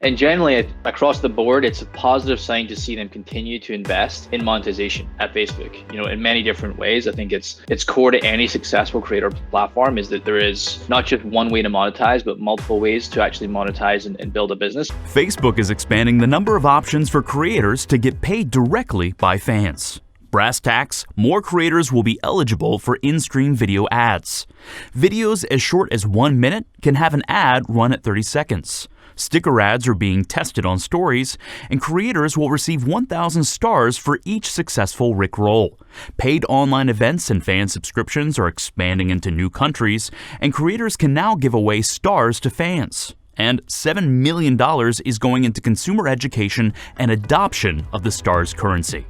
And generally, across the board, it's a positive sign to see them continue to invest in monetization at Facebook. In many different ways. I think it's core to any successful creator platform is that there is not just one way to monetize, but multiple ways to actually monetize and build a business. Facebook is expanding the number of options for creators to get paid directly by fans. Brass tacks, more creators will be eligible for in-stream video ads. Videos as short as 1 minute can have an ad run at 30 seconds. Sticker ads are being tested on stories, and creators will receive 1,000 stars for each successful Rickroll. Paid online events and fan subscriptions are expanding into new countries, and creators can now give away stars to fans. And $7 million is going into consumer education and adoption of the stars currency.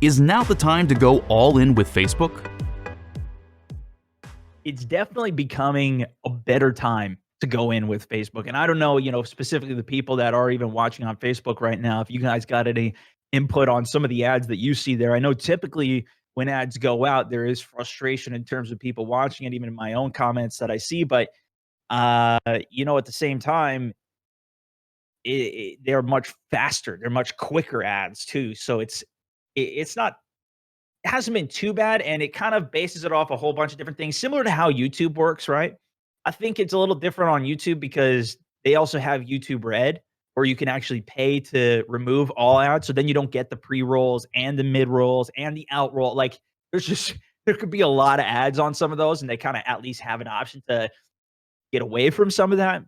Is now the time to go all in with Facebook? It's definitely becoming a better time to go in with Facebook. And I don't know, specifically the people that are even watching on Facebook right now, if you guys got any input on some of the ads that you see there. I know typically when ads go out, there is frustration in terms of people watching it, even in my own comments that I see. But, at the same time, they're much faster. They're much quicker ads too. So it's not, it hasn't been too bad. And it kind of bases it off a whole bunch of different things, similar to how YouTube works, right? I think it's a little different on YouTube because they also have YouTube Red, where you can actually pay to remove all ads. So then you don't get the pre-rolls and the mid-rolls and the out-roll. Like there could be a lot of ads on some of those, and they kind of at least have an option to get away from some of that.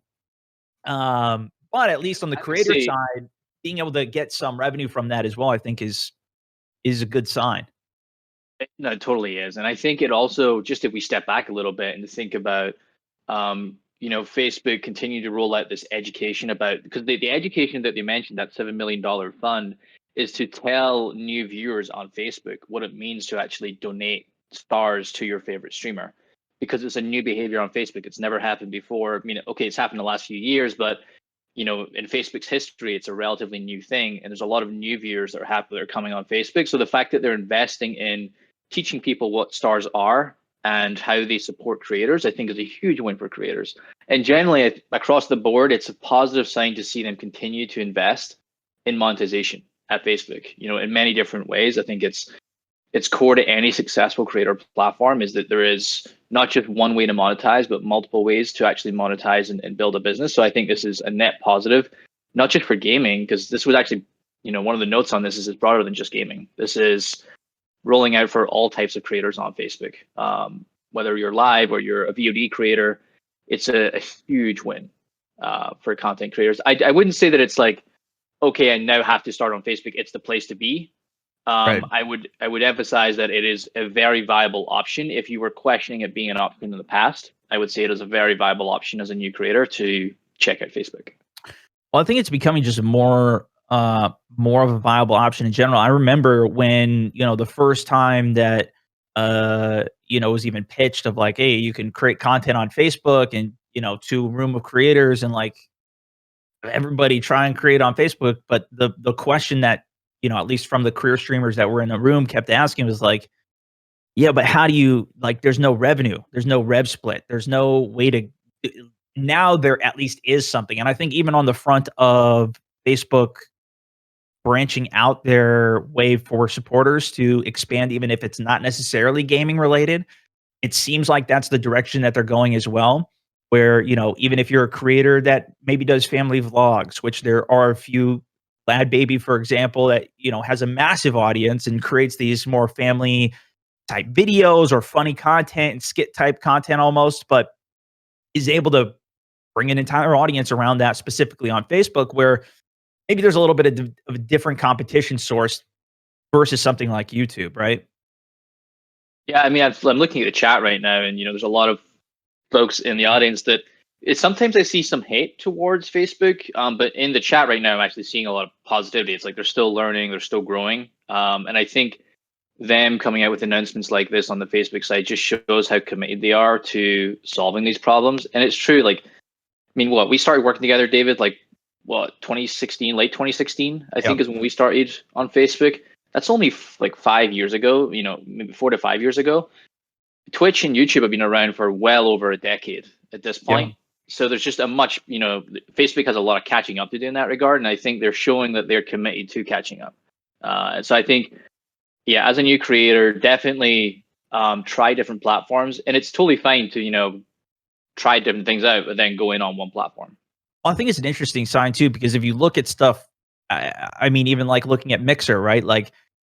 But at least on the I would creator say side, being able to get some revenue from that as well, I think is a good sign. no, it totally is. And I think it also, just if we step back a little bit and to think about, Facebook continue to roll out this education about, because the education that they mentioned, that $7 million fund, is to tell new viewers on Facebook what it means to actually donate stars to your favorite streamer, because it's a new behavior on Facebook. It's never happened before. I mean, okay, it's happened the last few years, but in Facebook's history, it's a relatively new thing, and there's a lot of new viewers that are coming on Facebook. So the fact that they're investing in teaching people what stars are and how they support creators, I think is a huge win for creators. And generally, across the board, it's a positive sign to see them continue to invest in monetization at Facebook. In many different ways. I think it's core to any successful creator platform is that there is not just one way to monetize, but multiple ways to actually monetize and build a business. So I think this is a net positive, not just for gaming, because this was actually, one of the notes on this is it's broader than just gaming. This is rolling out for all types of creators on Facebook. Whether you're live or you're a VOD creator, it's a huge win for content creators. I wouldn't say that it's like, okay, I now have to start on Facebook, it's the place to be. Right. I would emphasize that it is a very viable option. If you were questioning it being an option in the past, I would say it is a very viable option as a new creator to check out Facebook. Well, I think it's becoming just more of a viable option in general. I remember when, the first time that it was even pitched of like, hey, you can create content on Facebook and, to a room of creators and like everybody try and create on Facebook. But the question that, at least from the career streamers that were in the room kept asking was like, yeah, but how do you like there's no revenue, there's no rev split, there's no way to now there at least is something. And I think even on the front of Facebook branching out their way for supporters to expand, even if it's not necessarily gaming related, it seems like that's the direction that they're going as well. Where, even if you're a creator that maybe does family vlogs, which there are a few, Lad Baby, for example, that, has a massive audience and creates these more family type videos or funny content and skit type content almost, but is able to bring an entire audience around that specifically on Facebook, where maybe there's a little bit of a different competition source versus something like YouTube, right? Yeah, I mean, I'm looking at the chat right now, and there's a lot of folks in the audience that sometimes I see some hate towards Facebook, but in the chat right now, I'm actually seeing a lot of positivity. It's like they're still learning, they're still growing, and I think them coming out with announcements like this on the Facebook side just shows how committed they are to solving these problems. And it's true, like, I mean, we started working together, David, like 2016, late 2016, I think is when we started on Facebook. That's only like 5 years ago, maybe 4 to 5 years ago. Twitch and YouTube have been around for well over a decade at this point. So there's just a much, Facebook has a lot of catching up to do in that regard, and I think they're showing that they're committed to catching up. So I think, yeah, as a new creator, definitely try different platforms, and it's totally fine to try different things out, but then go in on one platform. Well, I think it's an interesting sign too, because if you look at stuff, I mean, even like looking at Mixer, right? Like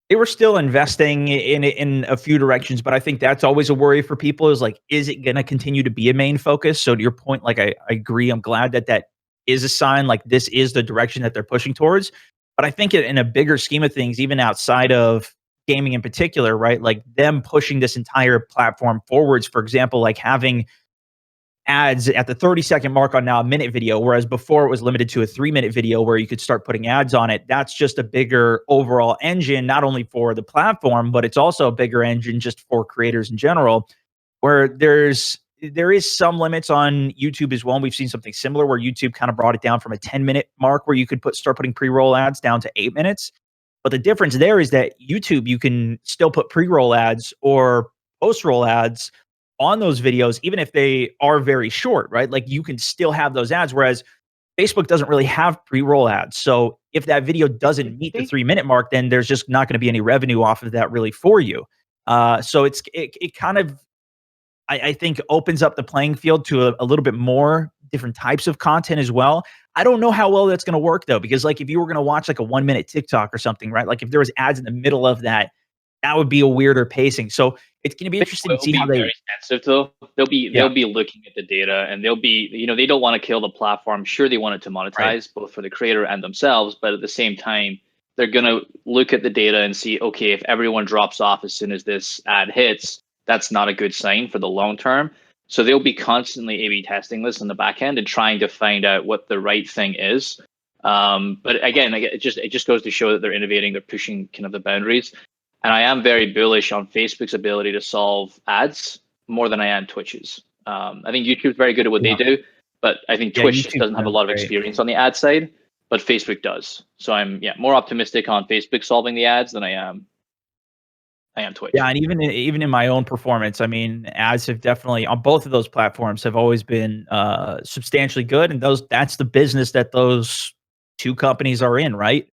they were still investing in a few directions, but I think that's always a worry for people is like, is it going to continue to be a main focus? So to your point, like I agree. I'm glad that that is a sign like this is the direction that they're pushing towards. But I think in a bigger scheme of things, even outside of gaming in particular, right? Like them pushing this entire platform forwards, for example, like having ads at the 30-second mark on now a minute video, whereas before it was limited to a 3-minute video where you could start putting ads on it. That's just a bigger overall engine, not only for the platform, but it's also a bigger engine just for creators in general, where there is some limits on YouTube as well. And we've seen something similar where YouTube kind of brought it down from a 10-minute mark where you could start putting pre-roll ads down to 8 minutes. But the difference there is that YouTube, you can still put pre-roll ads or post-roll ads on those videos, even if they are very short, right? Like you can still have those ads, whereas Facebook doesn't really have pre-roll ads. So if that video doesn't meet the 3-minute mark, then there's just not going to be any revenue off of that really for you. So it kind of I think opens up the playing field to a little bit more different types of content as well. I don't know how well that's going to work though, because like if you were going to watch like a 1-minute TikTok or something, right? Like if there was ads in the middle of that, that would be a weirder pacing. So it's going to be It interesting to will see how be they. very sensitive though. Yeah. They'll be looking at the data, and they'll be, they don't want to kill the platform. Sure, they want it to Right. monetize both for the creator and themselves, but at the same time, they're gonna look at the data and see, okay, if everyone drops off as soon as this ad hits, that's not a good sign for the long term. So they'll be constantly A/B testing this in the back end and trying to find out what the right thing is. But again, like, it just goes to show that they're innovating, they're pushing kind of the boundaries. And I am very bullish on Facebook's ability to solve ads more than I am Twitch's. I think YouTube's very good at what they Yeah. do, but I think Yeah. Twitch just YouTube's doesn't have a been lot of great. experience on the ad side, but Facebook does. So I'm more optimistic on Facebook solving the ads than I am Yeah, Twitch. and even in my own performance, I mean, ads have definitely on both of those platforms have always been substantially good, and that's the business that those two companies are in, right?